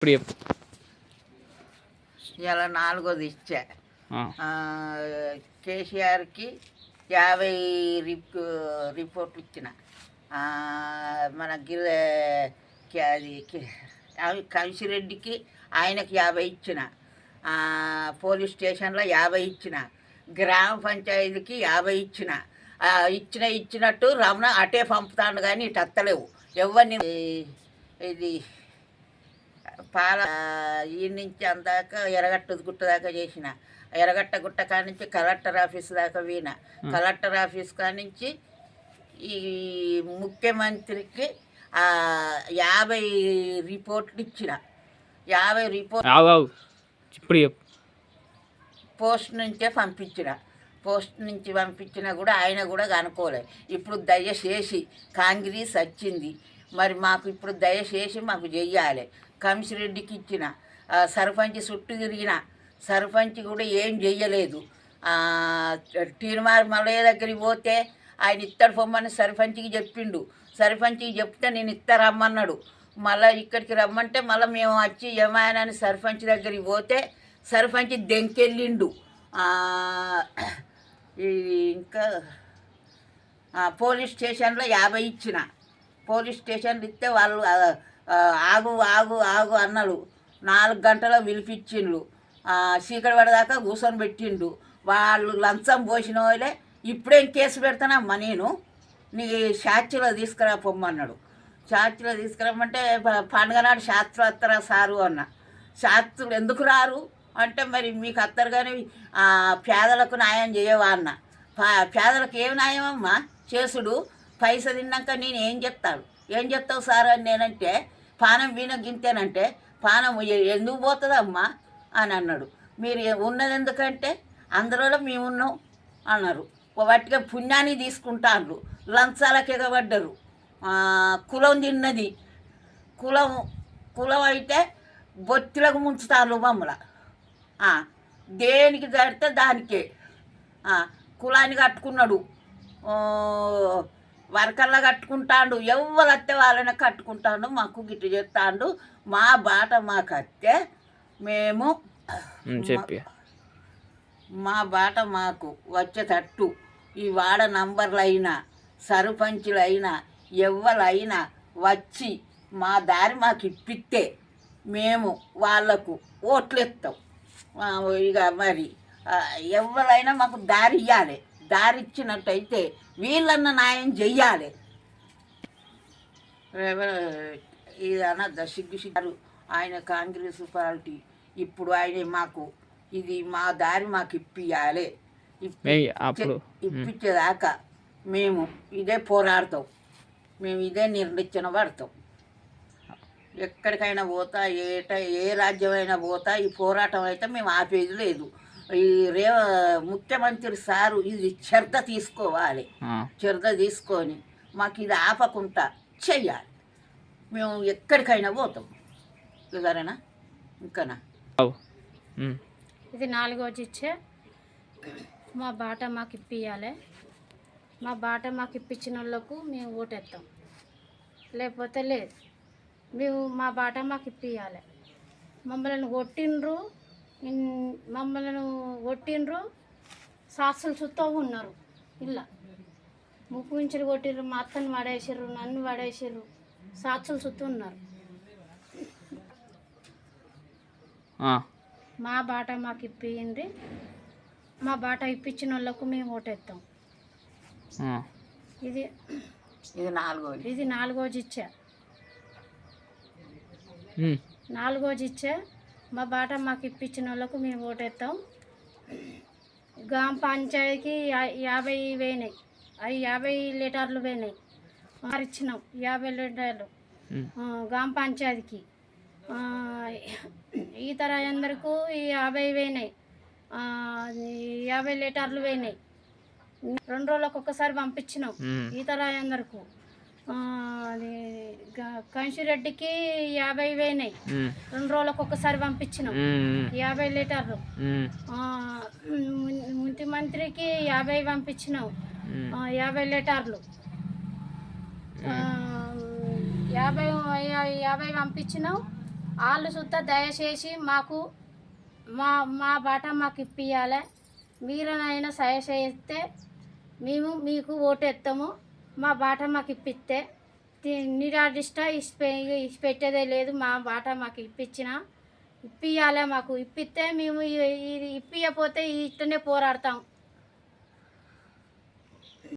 ఇప్పుడు చెప్పు. ఇలా నాలుగోది ఇచ్చా. కేసీఆర్కి 50 రిపోర్ట్లు ఇచ్చిన. మన అది కంసిరెడ్డికి ఆయనకి 50 ఇచ్చిన. పోలీస్ స్టేషన్లో 50 ఇచ్చిన. గ్రామ పంచాయతీకి 50 ఇచ్చిన. ఇచ్చినట్టు రమణ అటే పంపుతాను కానీ ఇటు అత్తలేవు ఎవరిని. ఇది ఈ నుంచి అందాక ఎర్రగట్ట గుట్ట దాకా చేసిన. ఎర్రగట్ట గుట్ట కాడ నుంచి కలెక్టర్ ఆఫీస్ దాకా వీణ. కలెక్టర్ ఆఫీస్ కాడ నుంచి ఈ ముఖ్యమంత్రికి 50 రిపోర్ట్లు ఇచ్చిన. 50 ఇప్పుడు పోస్ట్ నుంచే పంపించిన. పోస్ట్ నుంచి పంపించినా కూడా ఆయన కూడా కనుక్కోలే. ఇప్పుడు దయచేసి కాంగ్రెస్ వచ్చింది, మరి మాకు ఇప్పుడు దయచేసి మాకు చెయ్యాలి. కంసిరెడ్డికి ఇచ్చిన. సర్పంచ్ చుట్టూ తిరిగిన, సర్పంచ్ కూడా ఏం చెయ్యలేదు. తీర్మార్ మల్లయ్య దగ్గరికి పోతే ఆయన ఇత్తడు పొమ్మని సర్పంచ్కి చెప్పిండు. సర్పంచ్కి చెప్తే నేను రమ్మన్నాడు. మళ్ళీ ఇక్కడికి రమ్మంటే మళ్ళీ మేము వచ్చి ఏమాయనని సర్పంచ్ దగ్గరికి పోతే సర్పంచ్ దెంకెళ్ళిండు. ఇంకా పోలీస్ స్టేషన్లో 50 ఇచ్చిన. పోలీస్ స్టేషన్లు ఇస్తే వాళ్ళు ఆగు ఆగు ఆగు అన్నాడు. 4 గంటల పిలిపించిండు. చీకటి పడదాకా కూర్చొని పెట్టిండు. వాళ్ళు లంచం పోసిన వాళ్ళే ఇప్పుడేం కేసు పెడతానమ్మా నేను, నీ శాస్త్రిలో తీసుకురా పొమ్మన్నాడు. శాస్త్రిలో తీసుకురమ్మంటే పండుగ నాడు శాస్త్రం వస్తారా సారు అన్న. శాస్త్రులు ఎందుకు రారు అంటే మరి మీకు అత్తరు కానీ పేదలకు న్యాయం చేయవా అన్న. పేదలకు ఏం న్యాయం అమ్మా చేసుడు? పైసలు తిన్నాక నేను ఏం చెప్తావు సార్ అని నేనంటే పానం వీణ గింతేనంటే పానం ఎందుకు పోతుందమ్మా అని అన్నాడు. మీరు ఉన్నది ఎందుకంటే అందరిలో మేము ఉన్నాం అన్నారు. వాటిగా పుణ్యాన్ని తీసుకుంటారు, లంచాలకు ఎగబడ్డరు. కులం తిన్నది. కులం అయితే బొత్తిలకు ముంచుతారు మమ్మల. దేనికి జరిగితే దానికే కులాన్ని కట్టుకున్నాడు, వర్కల్లా కట్టుకుంటాడు. ఎవరు అత్తే వాళ్ళనే కట్టుకుంటాడు. మాకు గిట్టు చేస్తాడు. మా బాట మాకు అత్తే మేము మా బాట మాకు వచ్చేటట్టు ఈ వాడ నంబర్లు అయినా సర్పంచులు అయినా ఎవరైనా వచ్చి మా దారి మాకు ఇప్పిస్తే మేము వాళ్లకు ఓట్లు ఇస్తాం. ఇక మరి ఎవరైనా మాకు దారి ఇవ్వాలి. దారి ఇచ్చినట్టయితే వీళ్ళన్న న్యాయం చెయ్యాలి. ఇదన్న సిగ్గు ఆయన కాంగ్రెస్ పార్టీ ఇప్పుడు ఆయన మాకు ఇది మా దారి మాకు ఇప్పియాలి. ఇప్పించేదాకా మేము ఇదే పోరాడతాం, మేము ఇదే నిర్ణయించిన పడతాం. ఎక్కడికైనా పోతా, ఏ రాజ్యమైనా పోతా ఈ పోరాటం అయితే మేము ఆపేది లేదు. ఈ ముఖ్యమంత్రి సారు ఇది శ్రద్ధ తీసుకోవాలి. శ్రద్ధ తీసుకొని మాకు ఇది ఆపకుండా చెయ్యాలి. మేము ఎక్కడికైనా పోతాం. ఇదరేనా ఇంకనా? ఇది 4వ ఇచ్చే. మా బాట మాకు ఇప్పియాలి. మా బాట మాకు ఇప్పించిన వాళ్ళకు మేము ఓటేస్తాం, లేకపోతే లేదు. మేము మా బాట మాకు ఇప్పియాలి. మమ్మల్ని కొట్టిండ్రు సాక్షులు చుట్టూ ఉన్నారు. ఇలా ముప్పించరు కొట్టిర్రు, మా అత్తని పడేసారు, నన్ను పడేసారు, సాక్షులు చుట్టూ ఉన్నారు. మా బాట మాకు ఇప్పియండి. మా బాట ఇప్పించిన వాళ్ళకు మేము ఓటేస్తాం. ఇది 4వ ఇచ్చా. 4వ ఇచ్చా. మా బాట మాకు ఇప్పించిన వాళ్ళకు మేము ఓటేస్తాం. గ్రామ పంచాయతీకి 50 పోయినాయి. అవి 50 లీటర్లు పోయినాయి. ఇచ్చినాం 50 లీటర్లు గ్రామ పంచాయతీకి. ఇతర అందరికీ 50 పోయినాయి. 50 లీటర్లు పోయినాయి. 2 రోజులకు ఒక్కసారి పంపించినాం ఇతర అందరికీ. కంసిరెడ్డికి 50 పోయినాయి. 2 రోజులకు ఒక్కసారి పంపించినాం 50 లీటర్లు. ముఖ్యమంత్రికి 50 పంపించినాం 50 లీటర్లు. 50 పంపించినాం. వాళ్ళు సుతా దయచేసి మాకు మా మా బాట మాకు ఇప్పియాలి. మీరనైనా చేస్తే మేము మీకు ఓటేస్తాము. మా బాట మాకు ఇప్పిస్తే నిరాడిష్ట పెట్టేదే లేదు. మా బాట మాకు ఇప్పియాలి. మాకు ఇప్పిస్తే మేము ఇది ఇప్పియపోతే ఇట్లనే పోరాడతాం.